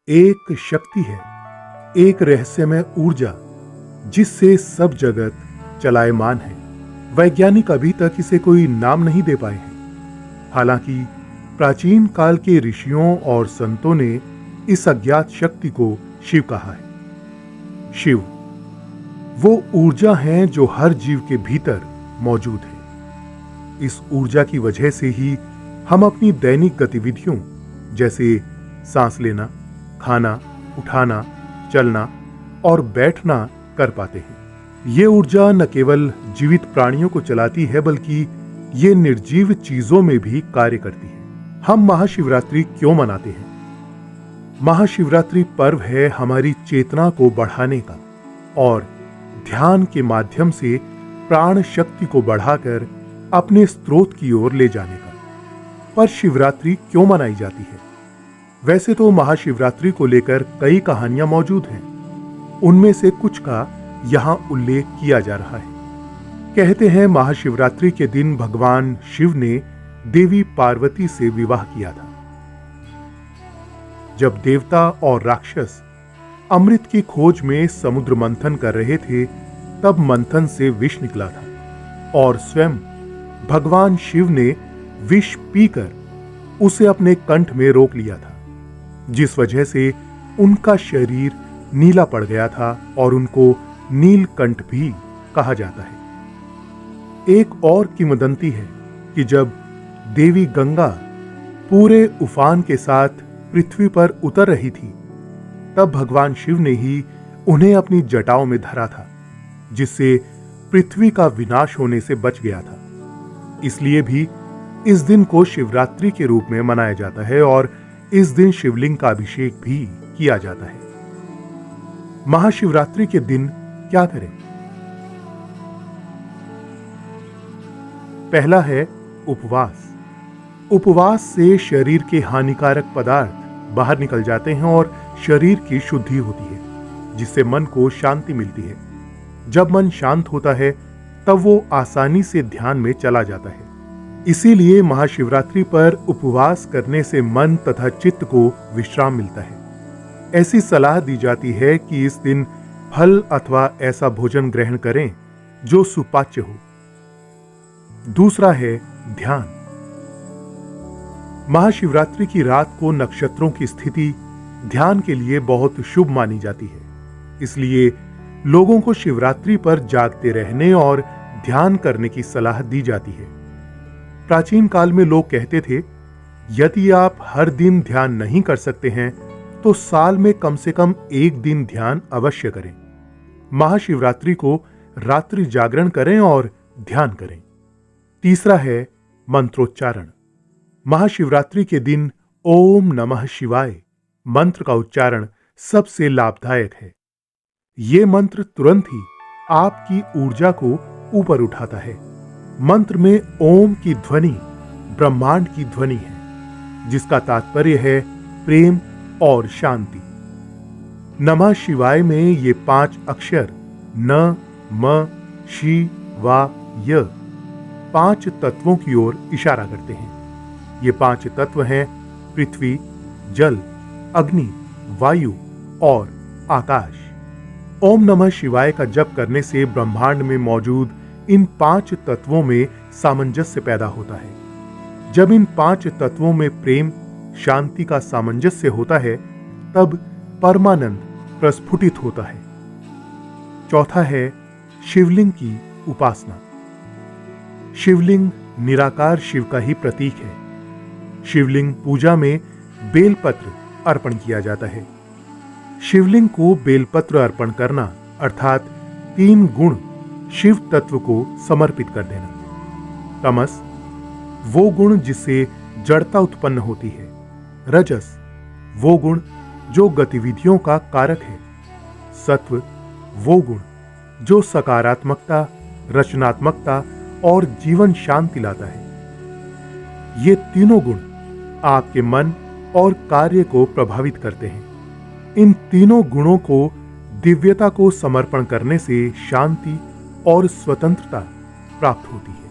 एक शक्ति है, एक रहस्यमय ऊर्जा जिससे सब जगत चलायमान है। वैज्ञानिक अभी तक इसे कोई नाम नहीं दे पाए हैं। हालांकि प्राचीन काल के ऋषियों और संतों ने इस अज्ञात शक्ति को शिव कहा है। शिव वो ऊर्जा है जो हर जीव के भीतर मौजूद है। इस ऊर्जा की वजह से ही हम अपनी दैनिक गतिविधियों जैसे सांस लेना, खाना, उठाना, चलना और बैठना कर पाते हैं। ये ऊर्जा न केवल जीवित प्राणियों को चलाती है बल्कि ये निर्जीव चीजों में भी कार्य करती है। हम महाशिवरात्रि क्यों मनाते हैं? महाशिवरात्रि पर्व है हमारी चेतना को बढ़ाने का और ध्यान के माध्यम से प्राण शक्ति को बढ़ाकर अपने स्रोत की ओर ले जाने का। पर शिवरात्रि क्यों मनाई जाती है? वैसे तो महाशिवरात्रि को लेकर कई कहानियां मौजूद हैं। उनमें से कुछ का यहां उल्लेख किया जा रहा है। कहते हैं महाशिवरात्रि के दिन भगवान शिव ने देवी पार्वती से विवाह किया था। जब देवता और राक्षस अमृत की खोज में समुद्र मंथन कर रहे थे, तब मंथन से विष निकला था और स्वयं भगवान शिव ने विष पीकर उसे अपने कंठ में रोक लिया था, जिस वजह से उनका शरीर नीला पड़ गया था और उनको नीलकंठ भी कहा जाता है। एक और किंवदंती है कि जब देवी गंगा पूरे उफान के साथ पृथ्वी पर उतर रही थी, तब भगवान शिव ने ही उन्हें अपनी जटाओं में धरा था, जिससे पृथ्वी का विनाश होने से बच गया था। इसलिए भी इस दिन को शिवरात्रि के रूप में मनाया जाता है और इस दिन शिवलिंग का अभिषेक भी किया जाता है। महाशिवरात्रि के दिन क्या करें? पहला है उपवास। उपवास से शरीर के हानिकारक पदार्थ बाहर निकल जाते हैं और शरीर की शुद्धि होती है, जिससे मन को शांति मिलती है। जब मन शांत होता है तब वो आसानी से ध्यान में चला जाता है। इसीलिए महाशिवरात्रि पर उपवास करने से मन तथा चित्त को विश्राम मिलता है। ऐसी सलाह दी जाती है कि इस दिन फल अथवा ऐसा भोजन ग्रहण करें जो सुपाच्य हो। दूसरा है ध्यान। महाशिवरात्रि की रात को नक्षत्रों की स्थिति ध्यान के लिए बहुत शुभ मानी जाती है। इसलिए लोगों को शिवरात्रि पर जागते रहने और ध्यान करने की सलाह दी जाती है। प्राचीन काल में लोग कहते थे, यदि आप हर दिन ध्यान नहीं कर सकते हैं तो साल में कम से कम एक दिन ध्यान अवश्य करें। महाशिवरात्रि को रात्रि जागरण करें और ध्यान करें। तीसरा है मंत्रोच्चारण। महाशिवरात्रि के दिन ओम नमः शिवाय मंत्र का उच्चारण सबसे लाभदायक है। यह मंत्र तुरंत ही आपकी ऊर्जा को ऊपर उठाता है। मंत्र में ओम की ध्वनि ब्रह्मांड की ध्वनि है, जिसका तात्पर्य है प्रेम और शांति। नमः शिवाय में ये 5 अक्षर न, म, शि, वा, य 5 तत्वों की ओर इशारा करते हैं। ये 5 तत्व हैं पृथ्वी, जल, अग्नि, वायु और आकाश। ओम नमः शिवाय का जप करने से ब्रह्मांड में मौजूद इन 5 तत्वों में सामंजस्य पैदा होता है। जब इन 5 तत्वों में प्रेम, शांति का सामंजस्य होता है, तब परमानंद प्रस्फुटित होता है। चौथा है शिवलिंग की उपासना। शिवलिंग निराकार शिव का ही प्रतीक है। शिवलिंग पूजा में बेलपत्र अर्पण किया जाता है। शिवलिंग को बेलपत्र अर्पण करना अर्थात 3 गुण शिव तत्व को समर्पित कर देना। तमस वो गुण जिससे जड़ता उत्पन्न होती है। रजस वो गुण जो गतिविधियों का कारक है। सत्व वो गुण जो सकारात्मकता, रचनात्मकता और जीवन शांति लाता है। ये तीनों गुण आपके मन और कार्य को प्रभावित करते हैं। इन तीनों गुणों को दिव्यता को समर्पण करने से शांति और स्वतंत्रता प्राप्त होती है।